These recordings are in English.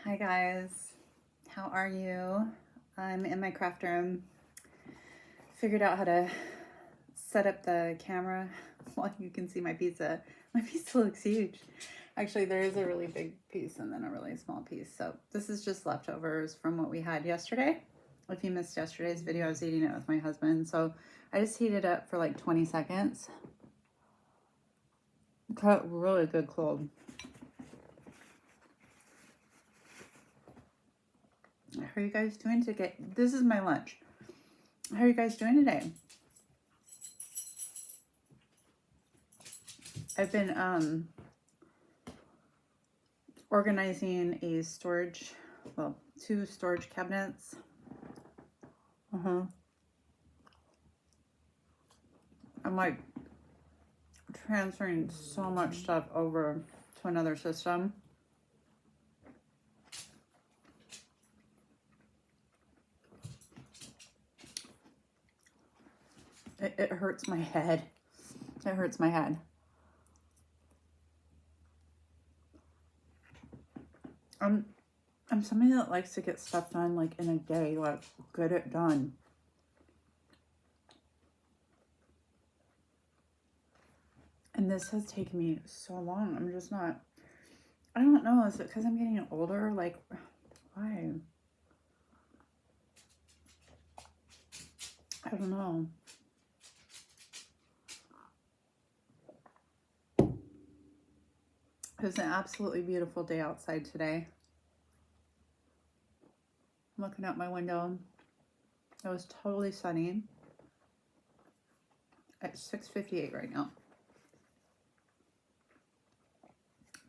Hi guys, how are you? I'm in my craft room. Figured out how to set up the camera while you can see my pizza. My pizza looks huge. Actually, there is a really big piece and then a really small piece. So this is just leftovers from what we had yesterday. If you missed yesterday's video, I was eating it with my husband. So I just heated it up for like 20 seconds. Got really good cold. How are you guys doing today? This is my lunch. How are you guys doing today? I've been organizing a storage, well, 2 storage cabinets. I'm like transferring so much stuff over to another system. It hurts my head. It hurts my head. I'm somebody that likes to get stuff done like in a day, like get it done. And this has taken me so long. I'm just not, I don't know. Is it because I'm getting older? Like, why? I don't know. It was an absolutely beautiful day outside today. I'm looking out my window. It was totally sunny. It's 6:58 right now.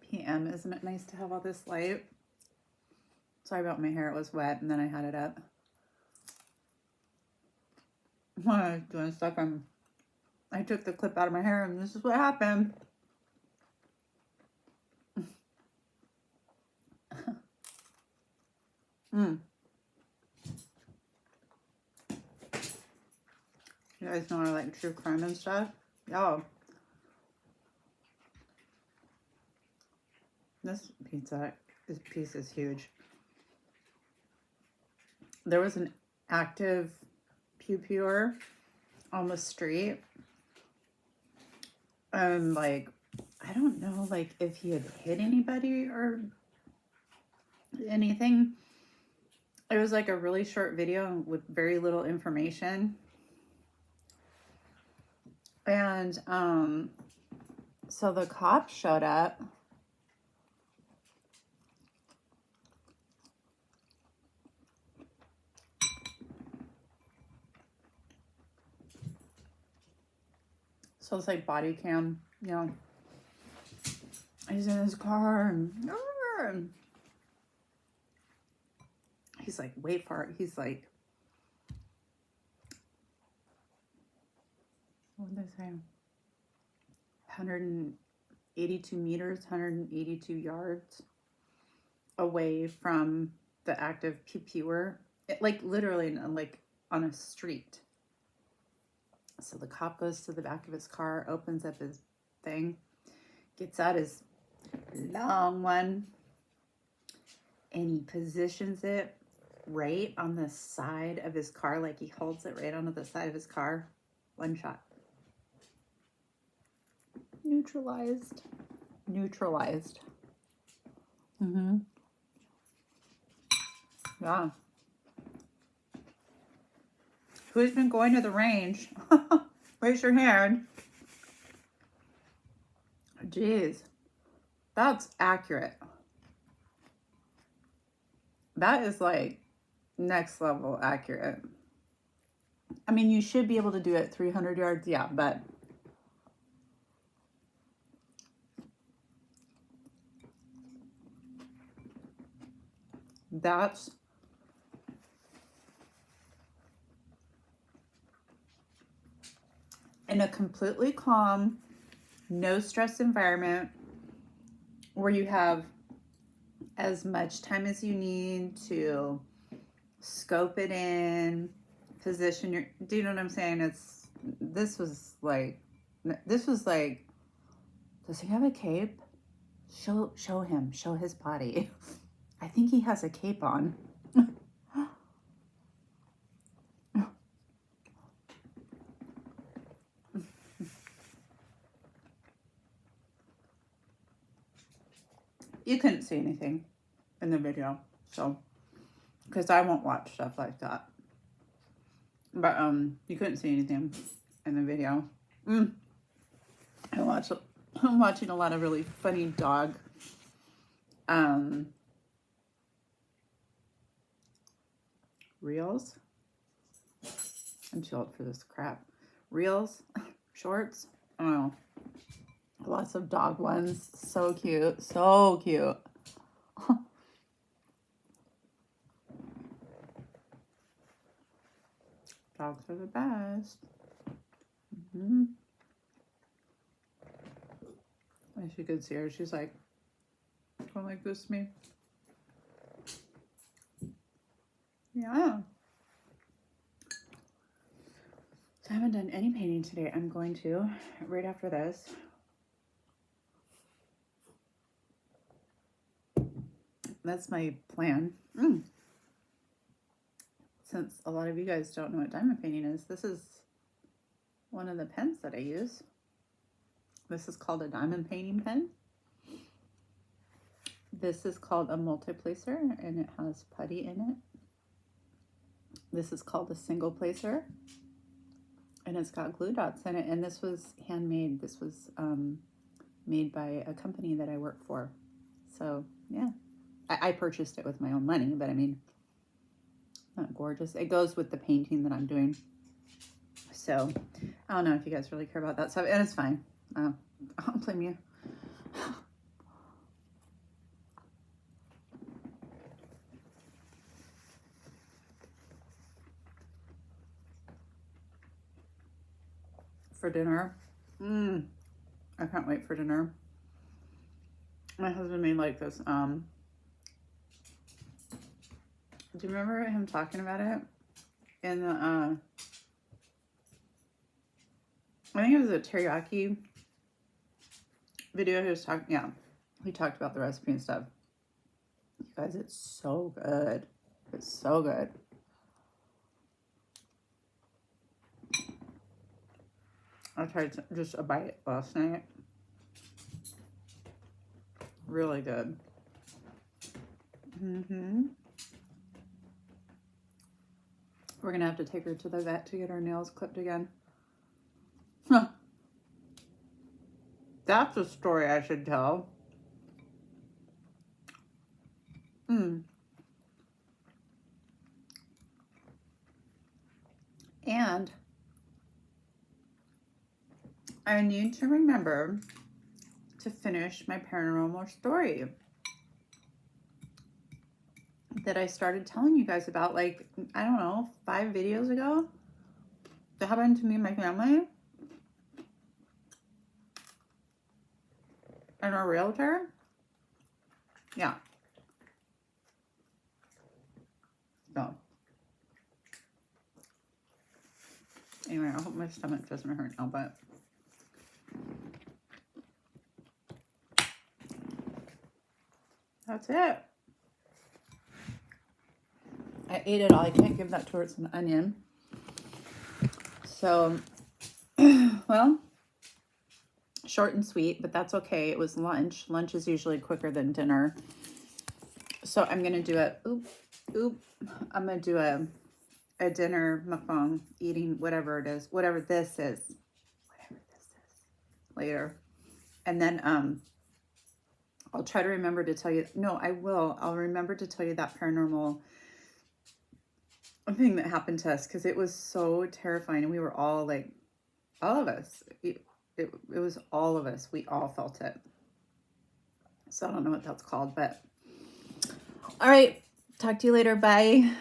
PM. Isn't it nice to have all this light? Sorry about my hair. It was wet and then I had it up. When I was doing stuff, I took the clip out of my hair and this is what happened. You guys know I like true crime and stuff. Oh, this piece is huge. There was an active pew-pewer on the street. And like, I don't know, like if he had hit anybody or anything. It was like a really short video with very little information. And so the cops showed up. So it's like body cam, you know. He's in his car and he's like, wait for it. He's like, what did they say? 182 meters, 182 yards away from the active pew-pewer. Like literally like on a street. So the cop goes to the back of his car, opens up his thing, gets out his long one, and he positions it right on the side of his car, like he holds it right onto the side of his car. One shot. Neutralized. Yeah. Who's been going to the range? Raise your hand. Jeez. That's accurate. That is like next level accurate. I mean, you should be able to do it 300 yards, yeah, but that's in a completely calm, no stress environment where you have as much time as you need to scope it in, position your, do you know what I'm saying? This was like, does he have a cape? Show him, show his body. I think he has a cape on. You couldn't see anything in the video, so, because I won't watch stuff like that. But you couldn't see anything in the video. I'm watching a lot of really funny dog reels. I'm too old for this crap. Reels, shorts. I don't know. Lots of dog ones. So cute. So cute. Dogs are the best. As you could see her, she's like going like this to me. Yeah. So I haven't done any painting today. I'm going to right after this. That's my plan. Since a lot of you guys don't know what diamond painting is, this is one of the pens that I use. This is called a diamond painting pen. This is called a multi-placer, and it has putty in it. This is called a single placer, and it's got glue dots in it. And this was handmade. This was made by a company that I work for. So yeah, I purchased it with my own money, but I mean, not gorgeous. It goes with the painting that I'm doing. So I don't know if you guys really care about that stuff, and it's fine. I don't blame you. For dinner, I can't wait for dinner. My husband made like this. Do you remember him talking about it in the? I think it was a teriyaki video. He was talking. Yeah, he talked about the recipe and stuff. You guys, it's so good. It's so good. I tried just a bite last night. Really good. We're gonna have to take her to the vet to get her nails clipped again. Huh. That's a story I should tell. And I need to remember to finish my paranormal story that I started telling you guys about, like, I don't know, 5 videos ago. That happened to me and my family. And our realtor. Yeah. So. Anyway, I hope my stomach doesn't hurt now, but that's it. I ate it all. I can't give that to her. It's an onion. So, well, short and sweet, but that's okay. It was lunch. Lunch is usually quicker than dinner. So I'm going to do I'm going to do a dinner mukbang, eating whatever it is, whatever this is later. And then I'll try to remember to tell you. No, I will. I'll remember to tell you that paranormal thing that happened to us, because it was so terrifying, and we were all like, all of us. It was all of us. We all felt it. So I don't know what that's called, but all right. Talk to you later. Bye.